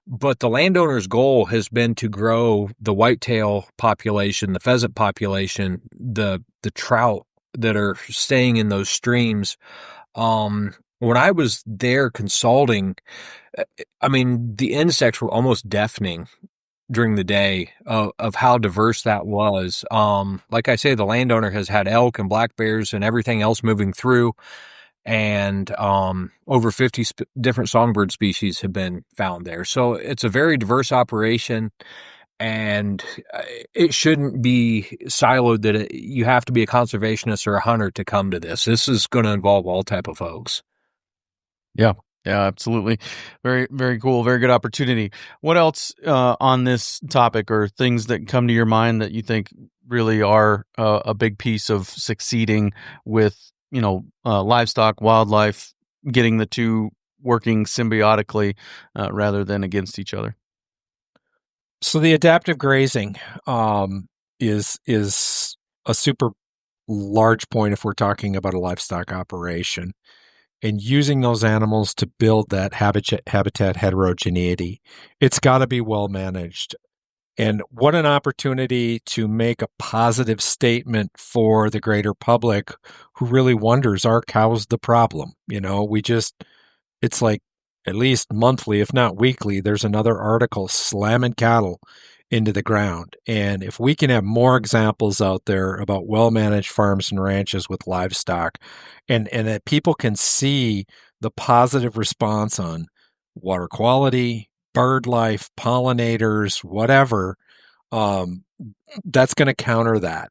But the landowner's goal has been to grow the whitetail population, the pheasant population, the trout that are staying in those streams. When I was there consulting, the insects were almost deafening during the day of how diverse that was. Like I say, the landowner has had elk and black bears and everything else moving through, and over 50 different songbird species have been found there. So it's a very diverse operation. And it shouldn't be siloed that you have to be a conservationist or a hunter to come to this. This is going to involve all type of folks. Yeah, absolutely. Very, very cool. Very good opportunity. What else on this topic, or things that come to your mind that you think really are a big piece of succeeding with, livestock, wildlife, getting the two working symbiotically rather than against each other? So the adaptive grazing is a super large point if we're talking about a livestock operation, and using those animals to build that habitat heterogeneity. It's got to be well managed. And what an opportunity to make a positive statement for the greater public who really wonders, are cows the problem? It's like at least monthly, if not weekly, there's another article slamming cattle into the ground. And if we can have more examples out there about well-managed farms and ranches with livestock, and that people can see the positive response on water quality, bird life, pollinators, whatever, that's going to counter that.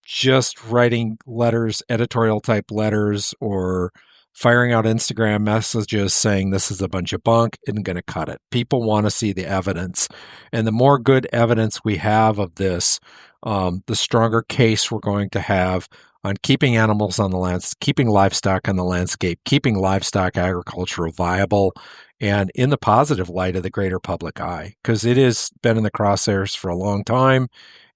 Just writing letters, editorial type letters, or firing out Instagram messages saying this is a bunch of bunk isn't going to cut it. People want to see the evidence. And the more good evidence we have of this, the stronger case we're going to have on keeping animals on the landscape, keeping livestock on the landscape, keeping livestock agriculture viable, and in the positive light of the greater public eye, because it has been in the crosshairs for a long time.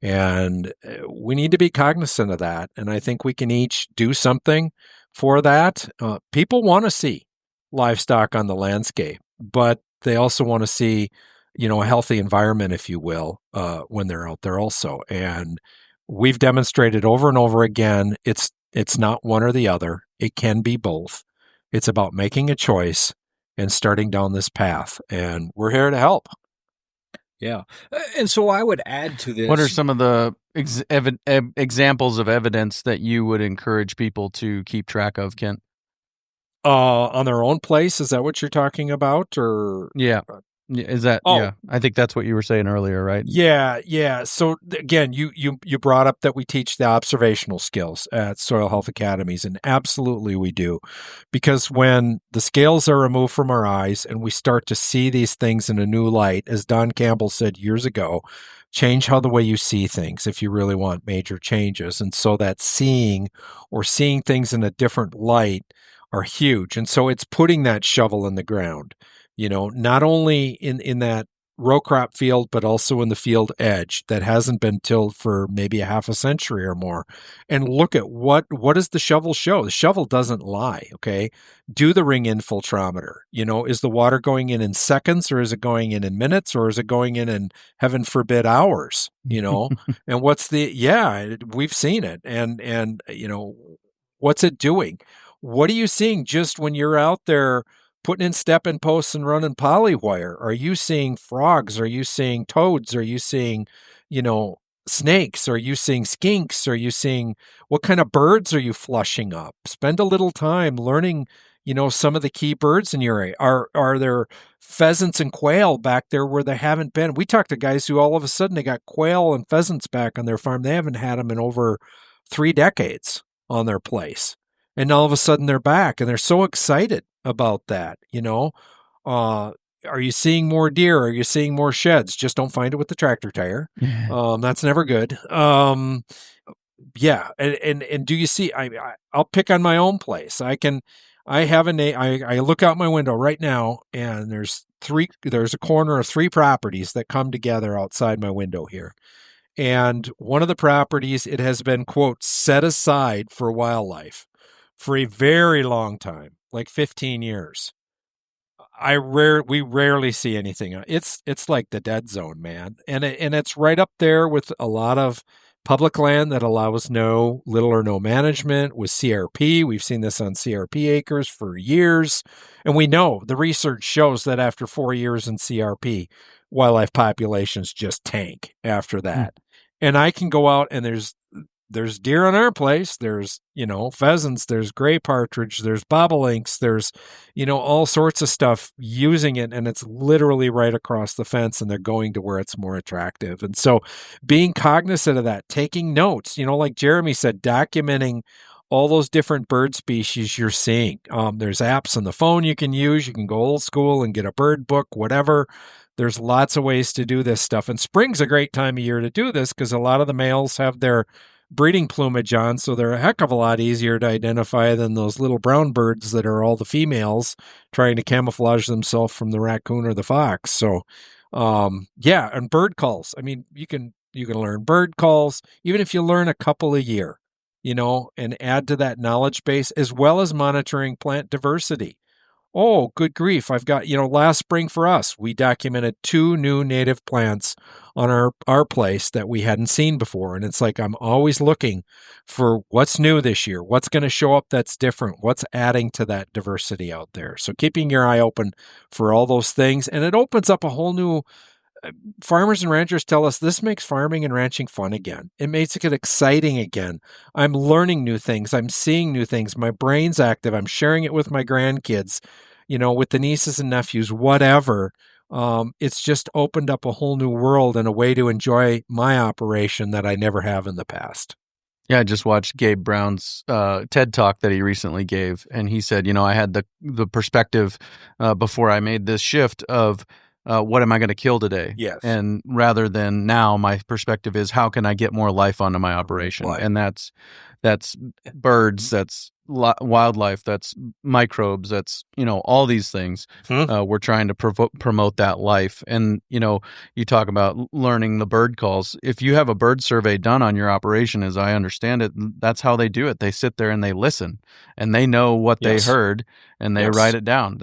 And we need to be cognizant of that. And I think we can each do something for that. People want to see livestock on the landscape, but they also want to see, a healthy environment, if you will, when they're out there also. And we've demonstrated over and over again, it's not one or the other. It can be both. It's about making a choice and starting down this path. And we're here to help. Yeah. And so I would add to this. What are some of the examples of evidence that you would encourage people to keep track of, Kent? On their own place? Is that what you're talking about? Or yeah. Is that, yeah, I think that's what you were saying earlier, right? Yeah. So again, you brought up that we teach the observational skills at Soil Health Academies, and absolutely we do. Because when the scales are removed from our eyes and we start to see these things in a new light, as Don Campbell said years ago, change how the way you see things if you really want major changes. And so that seeing things in a different light are huge. And so it's putting that shovel in the ground. Not only in that row crop field, but also in the field edge that hasn't been tilled for maybe a half a century or more. And look at what does the shovel show? The shovel doesn't lie, okay? Do the ring infiltrometer. Is the water going in seconds, or is it going in minutes, or is it going in heaven forbid, hours? And we've seen it. And what's it doing? What are you seeing just when you're out there putting in step-in posts and running polywire? Are you seeing frogs? Are you seeing toads? Are you seeing, snakes? Are you seeing skinks? Are you seeing, what kind of birds are you flushing up? Spend a little time learning, some of the key birds in your area. Are there pheasants and quail back there where they haven't been? We talked to guys who all of a sudden they got quail and pheasants back on their farm. They haven't had them in over 3 decades on their place. And all of a sudden they're back and they're so excited about that. Are you seeing more deer? Are you seeing more sheds? Just don't find it with the tractor tire. That's never good. Yeah. And do you see, I'll pick on my own place. I look out my window right now and there's a corner of 3 properties that come together outside my window here. And one of the properties, it has been, quote, set aside for wildlife for a very long time, like 15 years. We rarely see anything. It's like the dead zone, man. And it's right up there with a lot of public land that allows little or no management with CRP. We've seen this on CRP acres for years. And we know the research shows that after 4 years in CRP, wildlife populations just tank after that. And I can go out and there's deer on our place. There's, pheasants, there's gray partridge, there's bobolinks, there's, all sorts of stuff using it. And it's literally right across the fence and they're going to where it's more attractive. And so being cognizant of that, taking notes, like Jeremy said, documenting all those different bird species you're seeing. There's apps on the phone you can use. You can go old school and get a bird book, whatever. There's lots of ways to do this stuff. And spring's a great time of year to do this because a lot of the males have their breeding plumage on, so they're a heck of a lot easier to identify than those little brown birds that are all the females trying to camouflage themselves from the raccoon or the fox. So Yeah, and bird calls. I mean, you can learn bird calls, even if you learn a couple a year, and add to that knowledge base, as well as monitoring plant diversity. Oh, good grief. I've got, last spring for us, we documented 2 new native plants on our place that we hadn't seen before. And it's like, I'm always looking for what's new this year, what's going to show up that's different, what's adding to that diversity out there. So keeping your eye open for all those things. And it opens up a whole new, farmers and ranchers tell us this makes farming and ranching fun again. It makes it exciting again. I'm learning new things. I'm seeing new things. My brain's active. I'm sharing it with my grandkids, with the nieces and nephews, whatever. It's just opened up a whole new world and a way to enjoy my operation that I never have in the past. Yeah, I just watched Gabe Brown's TED Talk that he recently gave, and he said, I had the perspective before I made this shift of what am I going to kill today? Yes. And rather than now, my perspective is how can I get more life onto my operation? Life. And that's birds, that's wildlife, that's microbes, that's, all these things. We're trying to promote that life. And, you talk about learning the bird calls. If you have a bird survey done on your operation, as I understand it, that's how they do it. They sit there and they listen and they know what they heard and they write it down.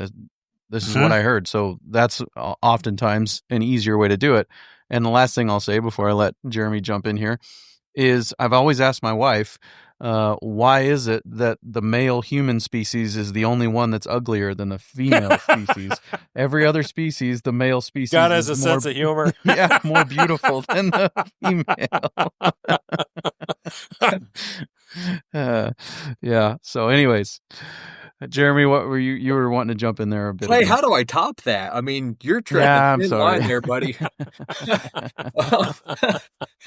This is what I heard. So that's oftentimes an easier way to do it. And the last thing I'll say before I let Jeremy jump in here is I've always asked my wife, why is it that the male human species is the only one that's uglier than the female species? Every other species, the male species God has a sense of humor. Yeah, more beautiful than the female. Yeah. So anyways, Jeremy, what were you were wanting to jump in there a bit? Clay, how do I top that? I mean, you're trying to line there, buddy.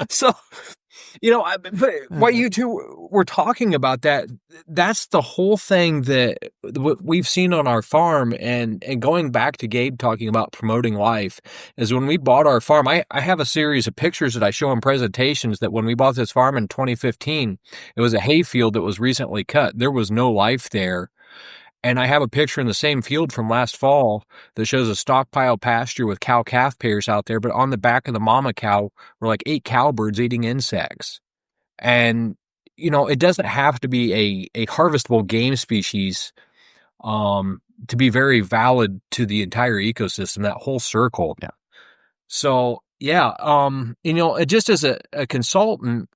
So, what you two were talking about, that's the whole thing that we've seen on our farm. And going back to Gabe talking about promoting life, is when we bought our farm, I have a series of pictures that I show in presentations that when we bought this farm in 2015, it was a hay field that was recently cut. There was no life there. And I have a picture in the same field from last fall that shows a stockpile pasture with cow-calf pairs out there, but on the back of the mama cow were like 8 cowbirds eating insects. And, it doesn't have to be a harvestable game species to be very valid to the entire ecosystem, that whole circle. Yeah. So, just as a consultant,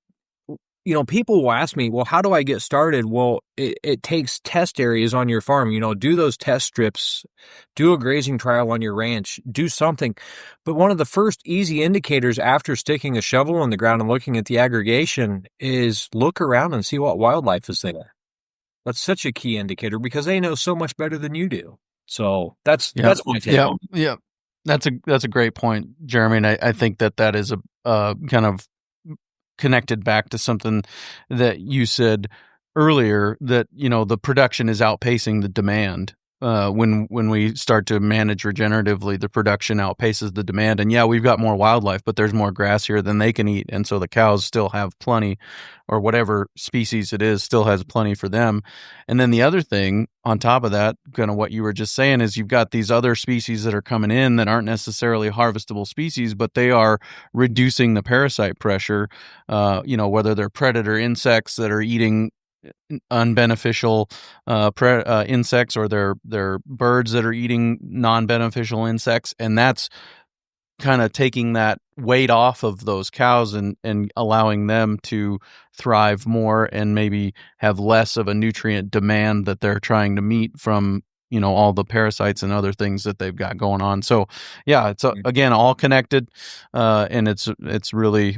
people will ask me, well, how do I get started? Well, it takes test areas on your farm, do those test strips, do a grazing trial on your ranch, do something. But one of the first easy indicators after sticking a shovel in the ground and looking at the aggregation is look around and see what wildlife is there. That's such a key indicator because they know so much better than you do. So that's my take. Yeah. That's a great point, Jeremy. And I think that is a kind of connected back to something that you said earlier, that the production is outpacing the demand. When we start to manage regeneratively, the production outpaces the demand. And yeah, we've got more wildlife, but there's more grass here than they can eat, and so the cows still have plenty, or whatever species it is still has plenty for them. And then the other thing on top of that, kind of what you were just saying, is you've got these other species that are coming in that aren't necessarily harvestable species, but they are reducing the parasite pressure, whether they're predator insects that are eating unbeneficial insects, or they're birds that are eating non-beneficial insects. And that's kind of taking that weight off of those cows and allowing them to thrive more and maybe have less of a nutrient demand that they're trying to meet from all the parasites and other things that they've got going on. So yeah, it's again all connected, and it's really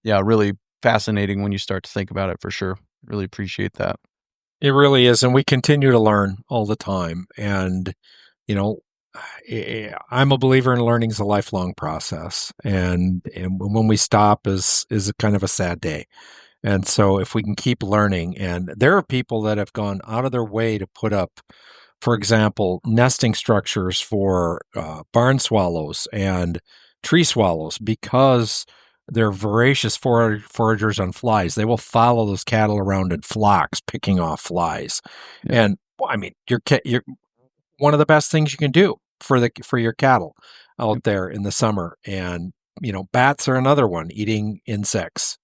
really fascinating when you start to think about it, for sure. Really appreciate that. It really is. And we continue to learn all the time. And, I'm a believer in learning is a lifelong process. And when we stop is kind of a sad day. And so if we can keep learning, and there are people that have gone out of their way to put up, for example, nesting structures for barn swallows and tree swallows, because they're voracious foragers on flies. They will follow those cattle around in flocks, picking off flies. Yeah. And I mean, you're one of the best things you can do for your cattle. out there in the summer. And, bats are another one, eating insects,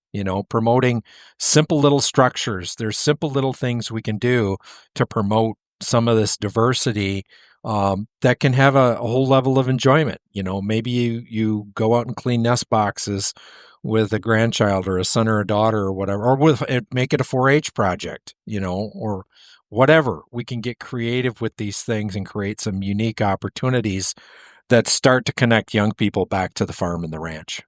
promoting simple little structures. There's simple little things we can do to promote some of this diversity that can have a whole level of enjoyment. Maybe you go out and clean nest boxes with a grandchild or a son or a daughter or whatever, or make it a 4-H project, or whatever. We can get creative with these things and create some unique opportunities that start to connect young people back to the farm and the ranch.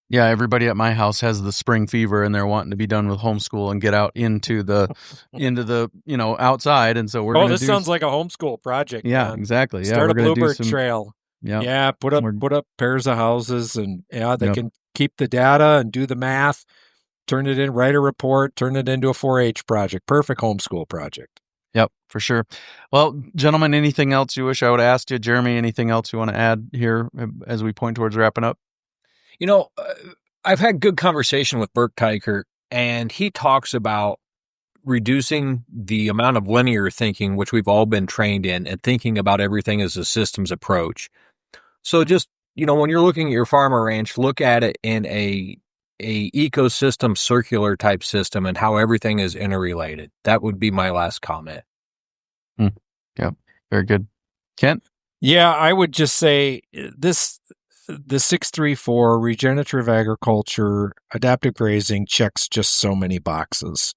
Yeah, everybody at my house has the spring fever, and they're wanting to be done with homeschool and get out into the outside. And so we're this sounds like a homeschool project. Yeah, man. Exactly. Yeah, start a bluebird trail. Yep. Yeah, put up pairs of houses, and they can keep the data and do the math, turn it in, write a report, turn it into a 4-H project. Perfect homeschool project. Yep, for sure. Well, gentlemen, anything else you wish I would have asked you? Jeremy, anything else you want to add here as we point towards wrapping up? I've had good conversation with Burke Teicher, and he talks about reducing the amount of linear thinking, which we've all been trained in, and thinking about everything as a systems approach. So just, when you're looking at your farm or ranch, look at it in a ecosystem circular type system and how everything is interrelated. That would be my last comment. Yeah, very good. Kent? Yeah, I would just say the 634 regenerative agriculture, adaptive grazing checks just so many boxes.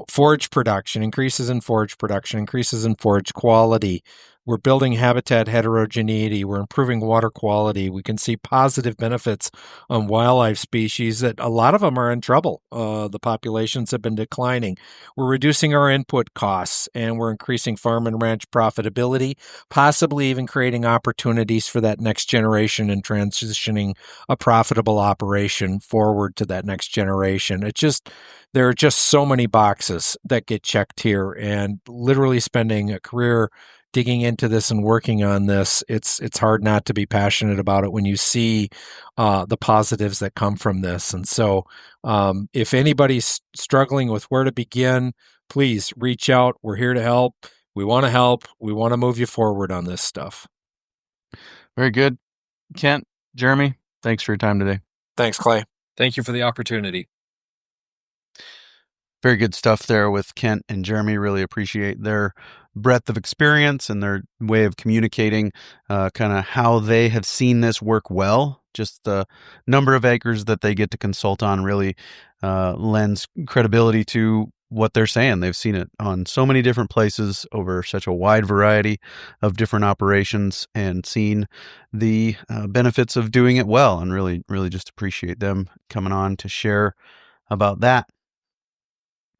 Forage production, increases in forage production, increases in forage quality. We're building habitat heterogeneity. We're improving water quality. We can see positive benefits on wildlife species that a lot of them are in trouble. The populations have been declining. We're reducing our input costs, and we're increasing farm and ranch profitability, possibly even creating opportunities for that next generation and transitioning a profitable operation forward to that next generation. There are just so many boxes that get checked here, and literally spending a career digging into this and working on this, it's hard not to be passionate about it when you see the positives that come from this. And so if anybody's struggling with where to begin, please reach out. We're here to help. We want to help. We want to move you forward on this stuff. Very good. Kent, Jeremy, thanks for your time today. Thanks, Clay. Thank you for the opportunity. Very good stuff there with Kent and Jeremy. Really appreciate their breadth of experience and their way of communicating kind of how they have seen this work well. Just the number of acres that they get to consult on really lends credibility to what they're saying. They've seen it on so many different places over such a wide variety of different operations and seen the benefits of doing it well, and really, really just appreciate them coming on to share about that.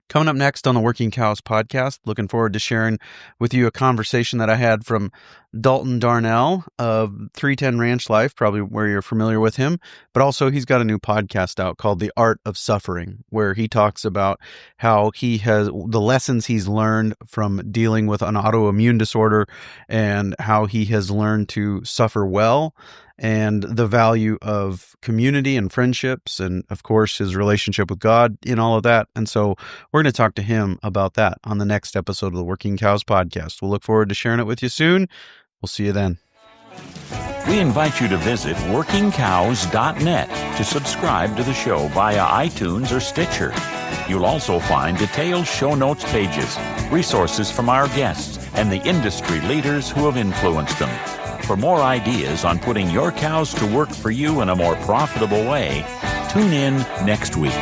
Coming up next on the Working Cows podcast, looking forward to sharing with you a conversation that I had from Dalton Darnell of 310 Ranch Life, probably where you're familiar with him, but also he's got a new podcast out called The Art of Suffering, where he talks about how he has the lessons he's learned from dealing with an autoimmune disorder and how he has learned to suffer well, and the value of community and friendships, and of course his relationship with God in all of that. And so we're going to talk to him about that on the next episode of the Working Cows podcast. We'll look forward to sharing it with you soon. We'll see you then. We invite you to visit workingcows.net to subscribe to the show via iTunes or Stitcher. You'll also find detailed show notes pages, resources from our guests, and the industry leaders who have influenced them. For more ideas on putting your cows to work for you in a more profitable way, tune in next week.